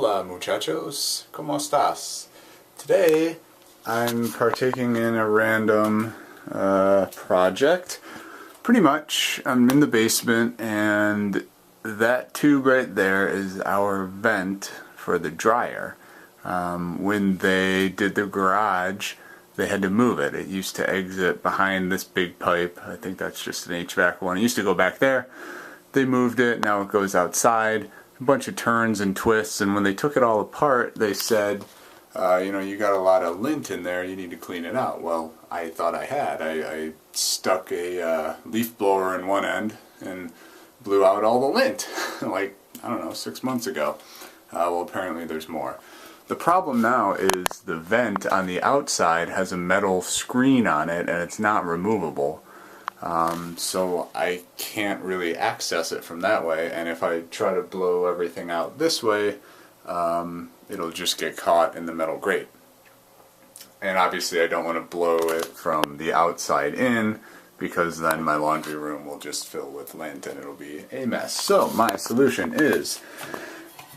Hola muchachos, ¿cómo estás? Today I'm partaking in a random project. Pretty much, I'm in the basement and that tube right there is our vent for the dryer. When they did the garage, they had to move it. It used to exit behind this big pipe. I think that's just an HVAC one. It used to go back there. They moved it, now it goes outside. A bunch of turns and twists, and when they took it all apart, they said, you got a lot of lint in there, you need to clean it out. Well, I thought I had. I stuck a leaf blower in one end and blew out all the lint, like, I don't know, 6 months ago. Well, apparently there's more. The problem now is the vent on the outside has a metal screen on it, and it's not removable. So I can't really access it from that way, and if I try to blow everything out this way, it'll just get caught in the metal grate. And obviously I don't want to blow it from the outside in, because then my laundry room will just fill with lint and it'll be a mess. So my solution is,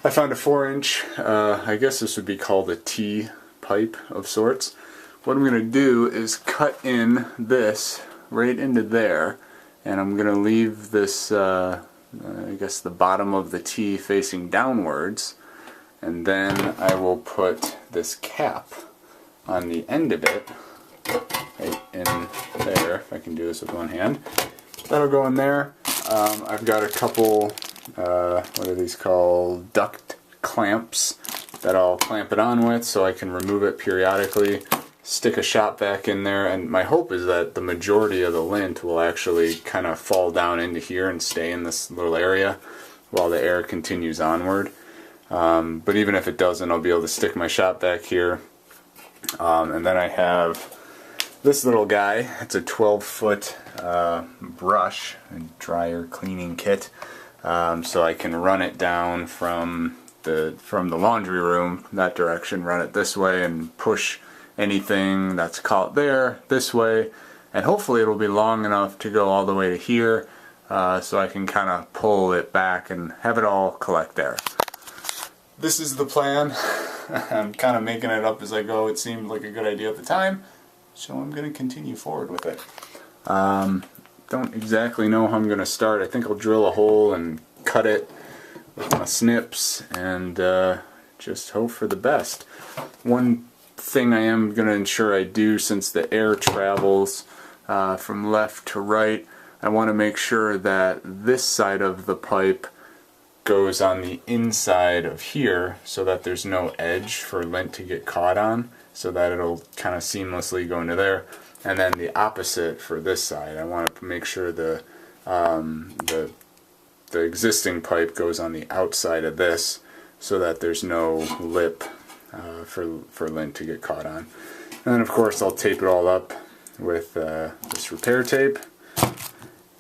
I found a 4-inch, I guess this would be called a T pipe of sorts. What I'm going to do is cut in this right into there, and I'm going to leave this, I guess the bottom of the T facing downwards, and then I will put this cap on the end of it, right in there, if I can do this with one hand. That'll go in there. I've got a couple, what are these called, duct clamps that I'll clamp it on with so I can remove it periodically. Stick a shop vac in there, and my hope is that the majority of the lint will actually kind of fall down into here and stay in this little area while the air continues onward. But even if it doesn't, I'll be able to stick my shop vac here. And then I have this little guy. It's a 12-foot brush, a dryer cleaning kit, so I can run it down from the laundry room that direction, run it this way, and push anything that's caught there this way, and hopefully it'll be long enough to go all the way to here, so I can kind of pull it back and have it all collect there. This is the plan. I'm kind of making it up as I go. It seemed like a good idea at the time, so I'm going to continue forward with it. Don't exactly know how I'm going to start. I think I'll drill a hole and cut it with my snips and just hope for the best. One thing I am going to ensure I do, since the air travels from left to right, I want to make sure that this side of the pipe goes on the inside of here so that there's no edge for lint to get caught on, so that it'll kind of seamlessly go into there. And then the opposite for this side. I want to make sure the existing pipe goes on the outside of this so that there's no lip for lint to get caught on. And then of course I'll tape it all up with this repair tape,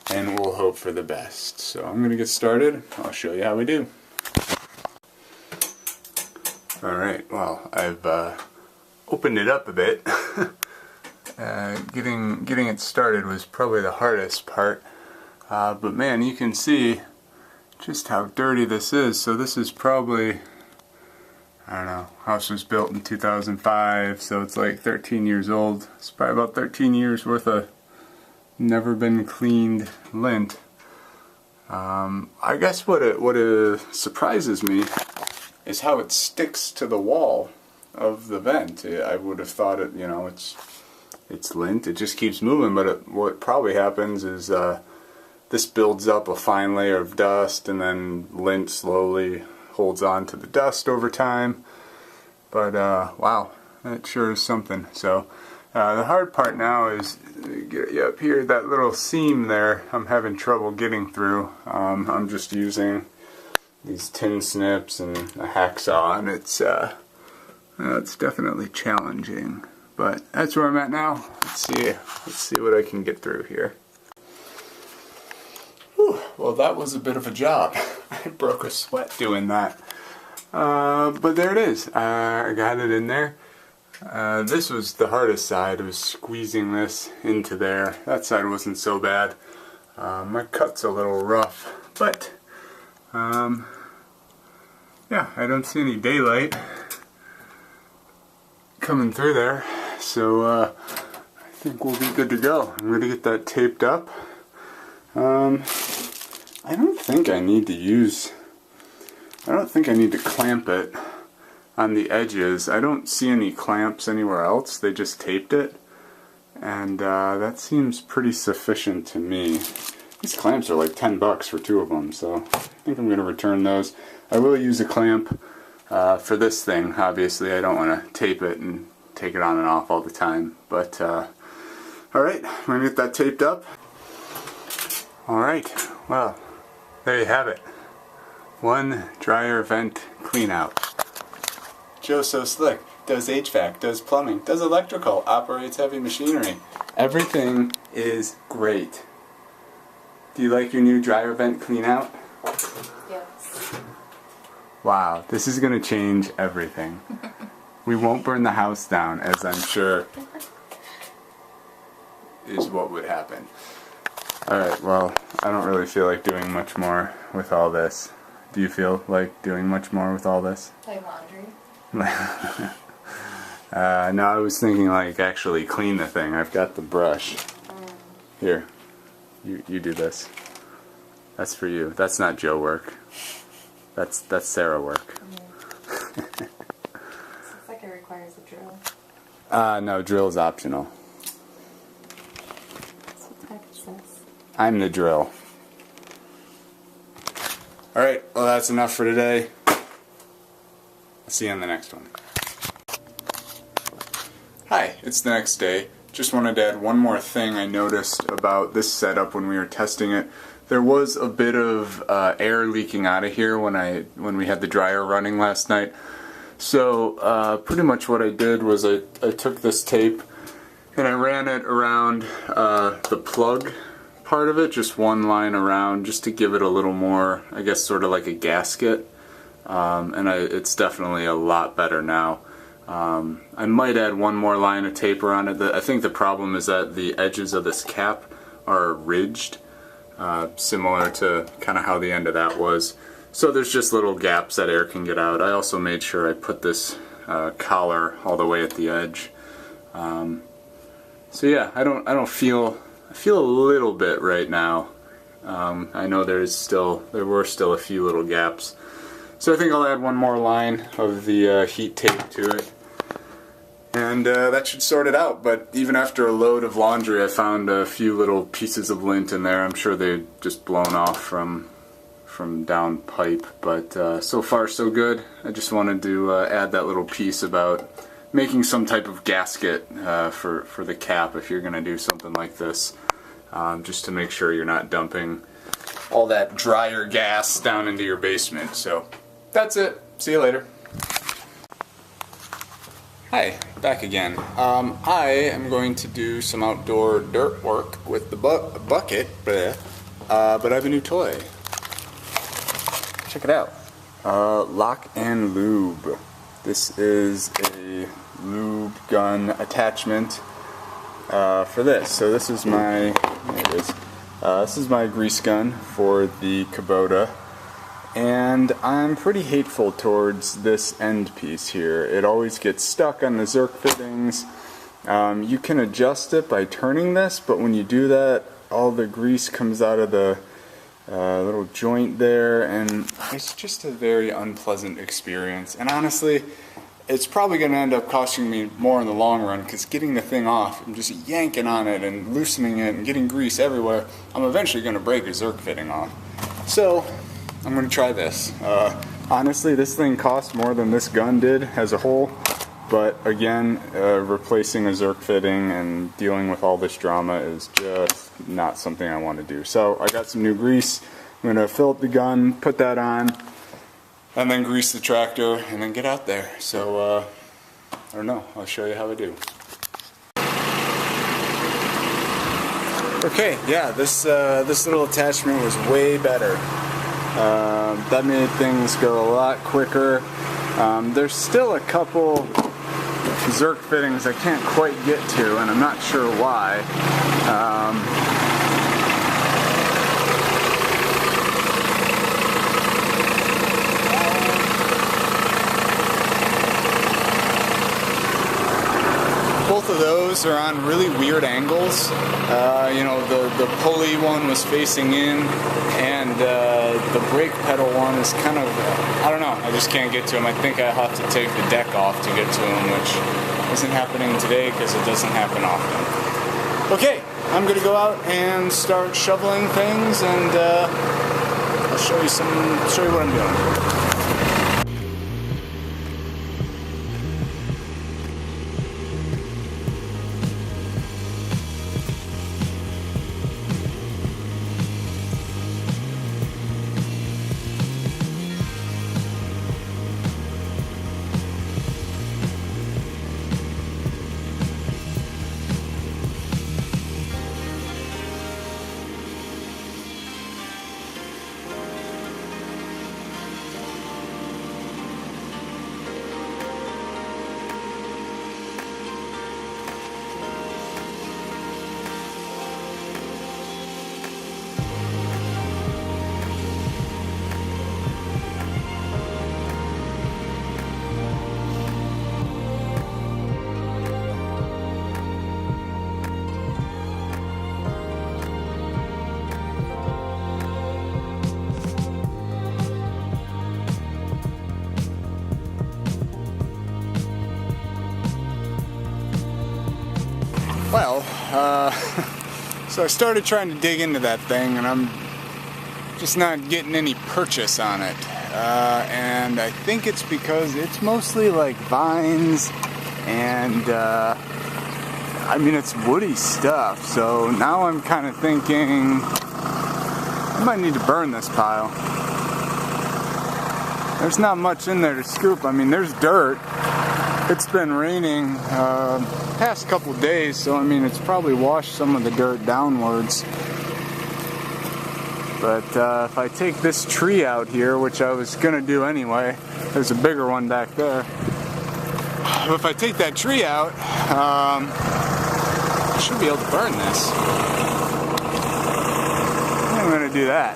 and we'll hope for the best. So I'm going to get started. I'll show you how we do. Alright, well, I've opened it up a bit. Getting it started was probably the hardest part, but man, you can see just how dirty this is. So this is probably, I don't know, house was built in 2005, so it's like 13 years old. It's probably about 13 years worth of never been cleaned lint. I guess what surprises me is how it sticks to the wall of the vent. I would have thought it's lint, it just keeps moving, but what probably happens is this builds up a fine layer of dust, and then lint slowly holds on to the dust over time. But wow, that sure is something. So the hard part now is get you up here, that little seam there I'm having trouble getting through. I'm just using these tin snips and a hacksaw, and it's definitely challenging. But that's where I'm at now. Let's see what I can get through here. Whew, well, that was a bit of a job. I broke a sweat doing that. But there it is. I got it in there. This was the hardest side. It was squeezing this into there. That side wasn't so bad. My cut's a little rough, but yeah, I don't see any daylight coming through there, so I think we'll be good to go. I'm going to get that taped up. I don't think I need to clamp it on the edges. I don't see any clamps anywhere else. They just taped it, and that seems pretty sufficient to me. These clamps are like 10 bucks for 2 of them, so I think I'm going to return those. I will use a clamp for this thing. Obviously, I don't want to tape it and take it on and off all the time, but alright, I'm going to get that taped up. Alright, well, there you have it. One dryer vent clean out. Joe's so slick. Does HVAC, does plumbing, does electrical, operates heavy machinery. Everything is great. Do you like your new dryer vent clean out? Yes. Wow, this is going to change everything. We won't burn the house down, as I'm sure is what would happen. Alright, well, I don't really feel like doing much more with all this. Do you feel like doing much more with all this? Like laundry? No, I was thinking like actually clean the thing. I've got the brush. Here, you do this. That's for you. That's not Joe work. That's Sarah work. Looks like it requires a drill. No, drill's optional. That's what the heck it says. I'm the drill. Alright, well that's enough for today. I'll see you on the next one. Hi, it's the next day. Just wanted to add one more thing I noticed about this setup when we were testing it. There was a bit of air leaking out of here when we had the dryer running last night. So pretty much what I did was I took this tape and I ran it around the plug part of it, just one line around, just to give it a little more, I guess, sort of like a gasket. And it's definitely a lot better now. I might add one more line of tape around it. I think the problem is that the edges of this cap are ridged, similar to kind of how the end of that was. So there's just little gaps that air can get out. I also made sure I put this collar all the way at the edge. So yeah, I feel a little bit right now. I know there were still a few little gaps. So I think I'll add one more line of the heat tape to it. And that should sort it out. But even after a load of laundry, I found a few little pieces of lint in there. I'm sure they've just blown off from down pipe. But so far so good. I just wanted to add that little piece about making some type of gasket for the cap if you're going to do something like this. Just to make sure you're not dumping all that dryer gas down into your basement. So that's it. See you later. Hi, back again. I am going to do some outdoor dirt work with the bucket, but I have a new toy. Check it out. Lock and Lube. This is a lube gun attachment for this. So this is my, there it is. This is my grease gun for the Kubota. And I'm pretty hateful towards this end piece here. It always gets stuck on the Zerk fittings. You can adjust it by turning this, but when you do that, all the grease comes out of the little joint there, and it's just a very unpleasant experience. And honestly, it's probably going to end up costing me more in the long run, because getting the thing off, I'm just yanking on it and loosening it and getting grease everywhere. I'm eventually going to break a Zerk fitting off. So I'm going to try this. Honestly, this thing costs more than this gun did as a whole, but again, replacing a Zerk fitting and dealing with all this drama is just not something I want to do. So I got some new grease. I'm going to fill up the gun, put that on, and then grease the tractor, and then get out there. So I don't know, I'll show you how I do. Okay, yeah, this little attachment was way better. That made things go a lot quicker. There's still a couple Zerk fittings I can't quite get to, and I'm not sure why. both of those are on really weird angles. You know, the pulley one was facing in, and the brake pedal one is kind of, I don't know, I just can't get to them. I think I have to take the deck off to get to them, which isn't happening today because it doesn't happen often. Okay, I'm gonna go out and start shoveling things, and I'll show you what I'm doing. Well, so I started trying to dig into that thing, and I'm just not getting any purchase on it. And I think it's because it's mostly like vines, and I mean, it's woody stuff. So now I'm kind of thinking I might need to burn this pile. There's not much in there to scoop. I mean, there's dirt. It's been raining past couple days, so I mean, it's probably washed some of the dirt downwards. But if I take this tree out here, which I was gonna do anyway, there's a bigger one back there. But if I take that tree out, I should be able to burn this. I'm gonna do that.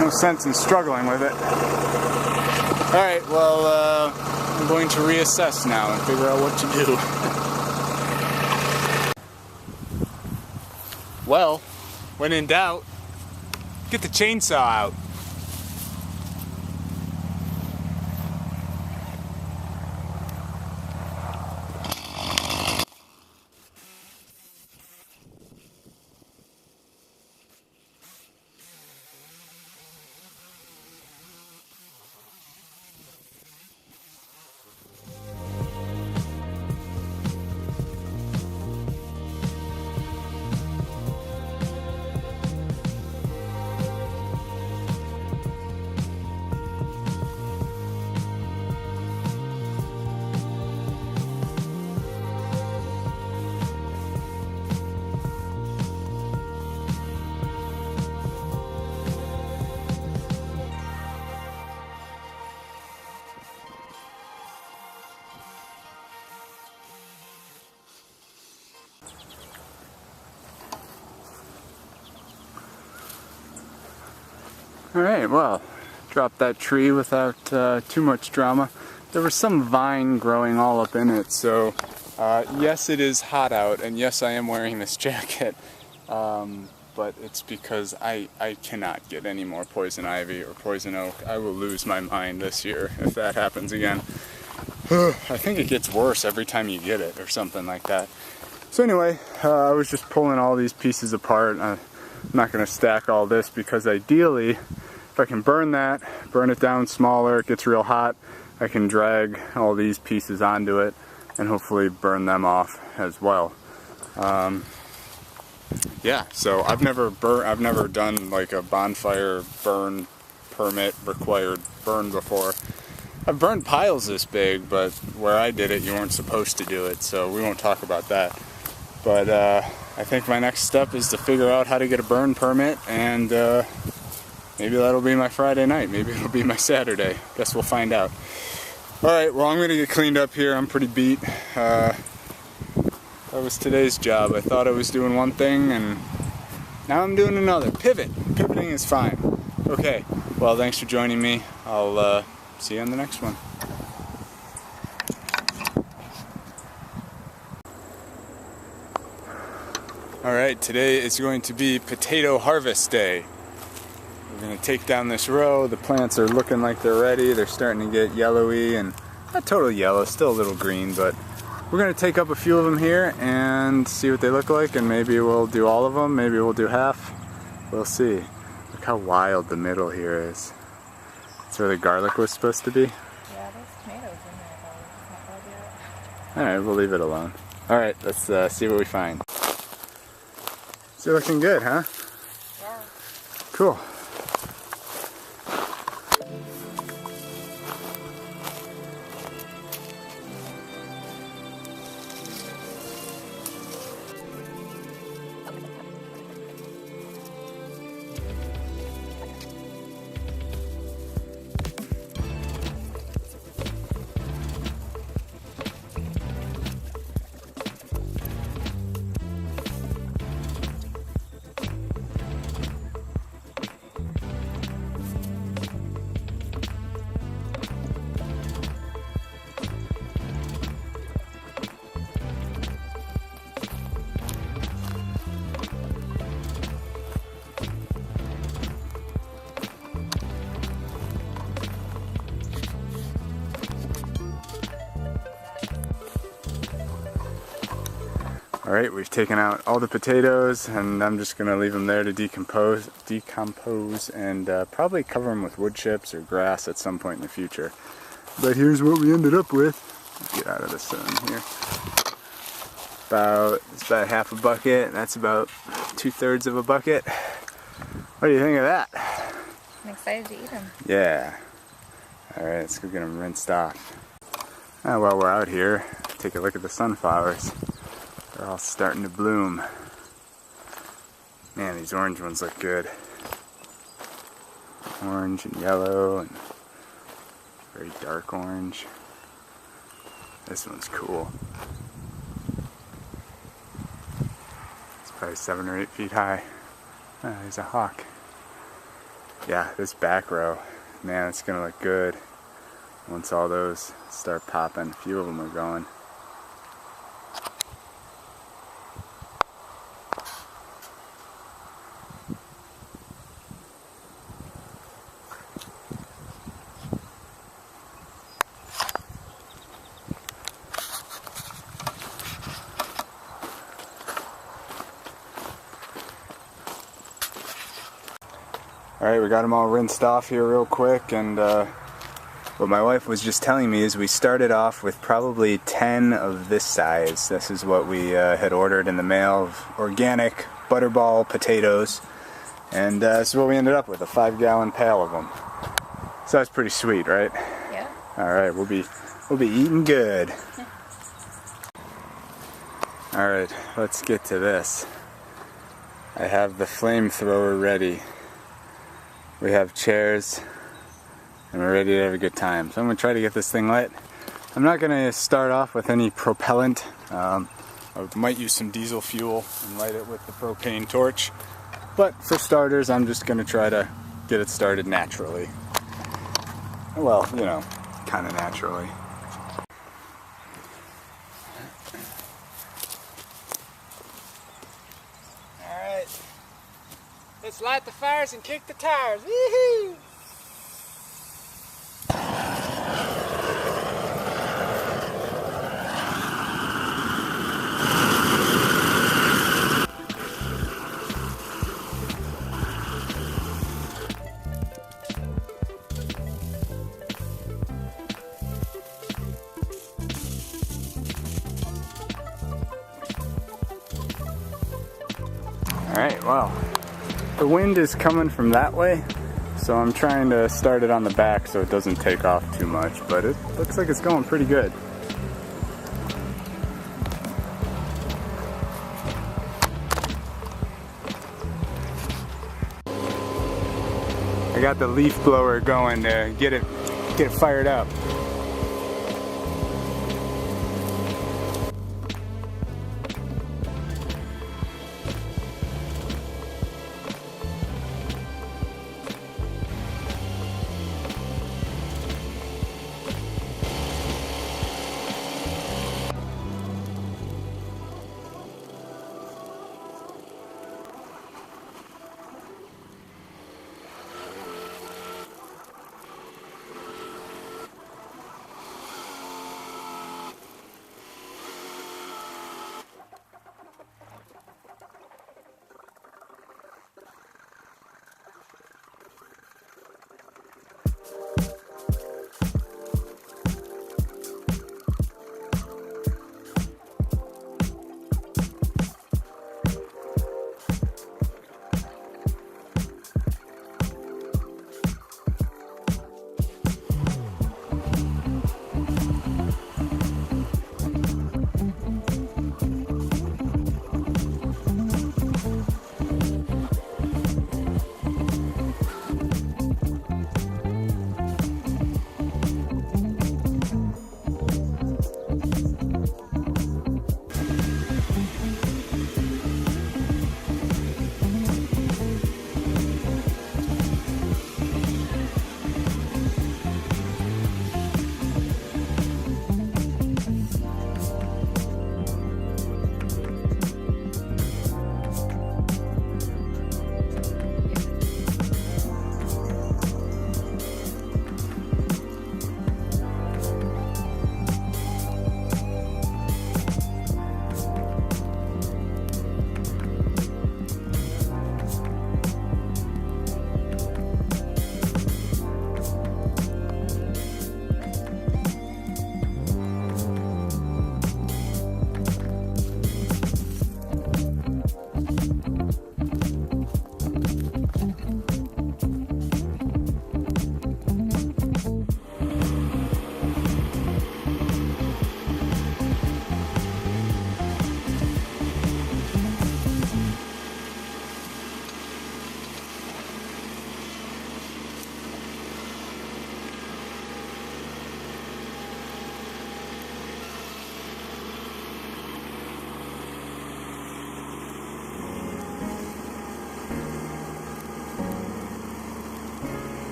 No sense in struggling with it. Alright, well, I'm going to reassess now and figure out what to do. Well, when in doubt, get the chainsaw out. Alright, well, dropped that tree without too much drama. There was some vine growing all up in it, so yes, it is hot out, and yes, I am wearing this jacket, but it's because I cannot get any more poison ivy or poison oak. I will lose my mind this year if that happens again. I think it gets worse every time you get it or something like that. So anyway, I was just pulling all these pieces apart. I'm not going to stack all this because ideally, if I can burn that, burn it down smaller, it gets real hot, I can drag all these pieces onto it and hopefully burn them off as well. Yeah, so I've never done like a bonfire burn permit required burn before. I've burned piles this big, but where I did it, you weren't supposed to do it, so we won't talk about that. But I think my next step is to figure out how to get a burn permit, and maybe that'll be my Friday night, maybe it'll be my Saturday. Guess we'll find out. Alright, well, I'm going to get cleaned up here. I'm pretty beat. That was today's job. I thought I was doing one thing, and now I'm doing another. Pivoting is fine. Okay, well, thanks for joining me. I'll see you on the next one. Alright, today is going to be potato harvest day. We're going to take down this row. The plants are looking like they're ready. They're starting to get yellowy, and not totally yellow, still a little green, but we're going to take up a few of them here and see what they look like, and maybe we'll do all of them, maybe we'll do half. We'll see. Look how wild the middle here is. That's where the garlic was supposed to be. Yeah, there's tomatoes in there though. It's not ready yet. Alright, we'll leave it alone. Alright, let's see what we find. They're looking good, huh? Yeah. Cool. Alright, we've taken out all the potatoes, and I'm just going to leave them there to decompose and probably cover them with wood chips or grass at some point in the future. But here's what we ended up with. Let's get out of the sun here. It's about half a bucket, and that's about 2/3 of a bucket. What do you think of that? I'm excited to eat them. Yeah. Alright, let's go get them rinsed off. While we're out here, take a look at the sunflowers. They're all starting to bloom. Man, these orange ones look good. Orange and yellow and very dark orange. This one's cool. It's probably 7 or 8 feet high. Ah, there's a hawk. Yeah, this back row, man, it's gonna look good once all those start popping. A few of them are going. Alright, we got them all rinsed off here real quick, and what my wife was just telling me is we started off with probably 10 of this size. This is what we had ordered in the mail of organic butterball potatoes, and this is what we ended up with, a 5-gallon pail of them. So that's pretty sweet, right? Yeah. Alright, we'll be eating good. Alright, let's get to this. I have the flamethrower ready. We have chairs, and we're ready to have a good time. So I'm going to try to get this thing lit. I'm not going to start off with any propellant. I might use some diesel fuel and light it with the propane torch. But for starters, I'm just going to try to get it started naturally. Well, you know, kind of naturally. Let's light the fires and kick the tires. Woohoo! Alright, well, the wind is coming from that way, so I'm trying to start it on the back so it doesn't take off too much, but it looks like it's going pretty good. I got the leaf blower going to get it fired up.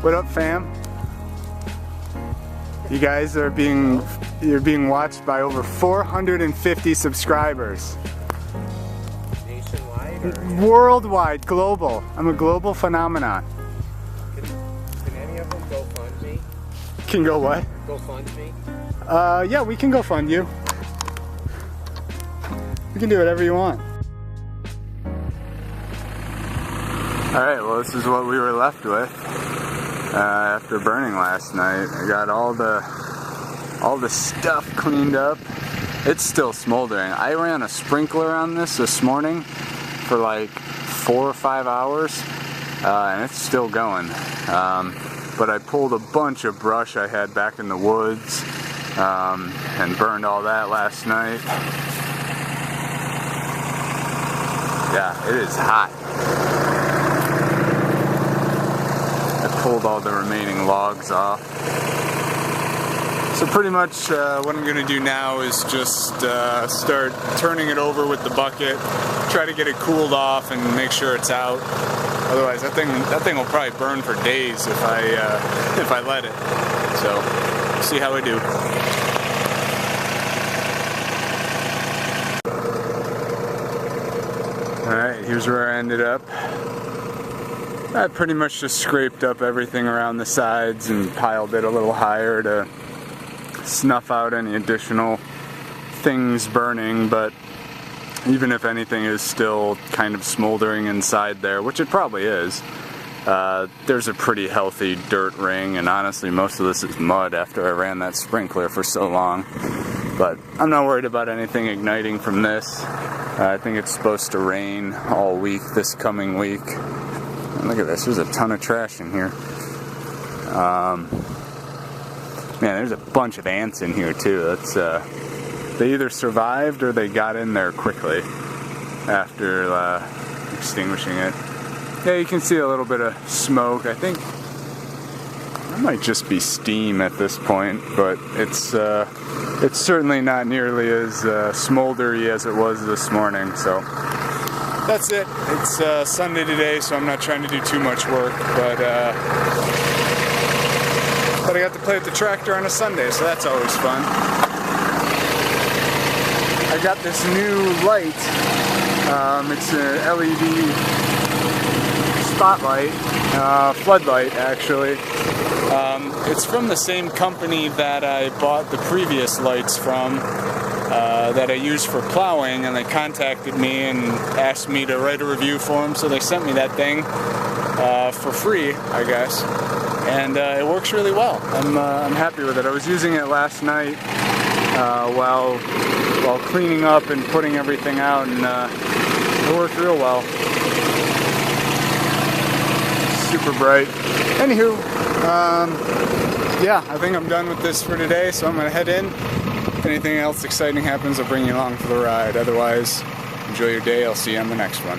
What up, fam? You guys are you're being watched by over 450 subscribers. Nationwide or? Worldwide, global. I'm a global phenomenon. Can any of them go fund me? Can go what? Go fund me? Yeah, we can go fund you. You can do whatever you want. Alright, well this is what we were left with after burning last night. I got all the stuff cleaned up. It's still smoldering. I ran a sprinkler on this morning for like 4 or 5 hours and it's still going. But I pulled a bunch of brush I had back in the woods and burned all that last night. Yeah, it is hot. I pulled all the remaining logs off. So pretty much what I'm going to do now is just start turning it over with the bucket, try to get it cooled off and make sure it's out. Otherwise that thing will probably burn for days if I let it. So see how I do. Alright, here's where I ended up. I pretty much just scraped up everything around the sides and piled it a little higher to snuff out any additional things burning, but even if anything is still kind of smoldering inside there, which it probably is, there's a pretty healthy dirt ring, and honestly most of this is mud after I ran that sprinkler for so long. But I'm not worried about anything igniting from this. I think it's supposed to rain all week this coming week. And look at this, there's a ton of trash in here. Man, there's a bunch of ants in here too. That's they either survived or they got in there quickly after extinguishing it. Yeah, you can see a little bit of smoke. I think that might just be steam at this point, but it's certainly not nearly as smoldery as it was this morning. So that's it. It's Sunday today, so I'm not trying to do too much work, but I got to play with the tractor on a Sunday, so that's always fun. I got this new light. It's an LED spotlight, floodlight actually. It's from the same company that I bought the previous lights from, that I use for plowing, and they contacted me and asked me to write a review for them, so they sent me that thing for free, I guess. And it works really well. I'm happy with it. I was using it last night while cleaning up and putting everything out, and it worked real well. Super bright. Anywho, yeah, I think I'm done with this for today, so I'm gonna head in. If anything else exciting happens, I'll bring you along for the ride. Otherwise, enjoy your day. I'll see you on the next one.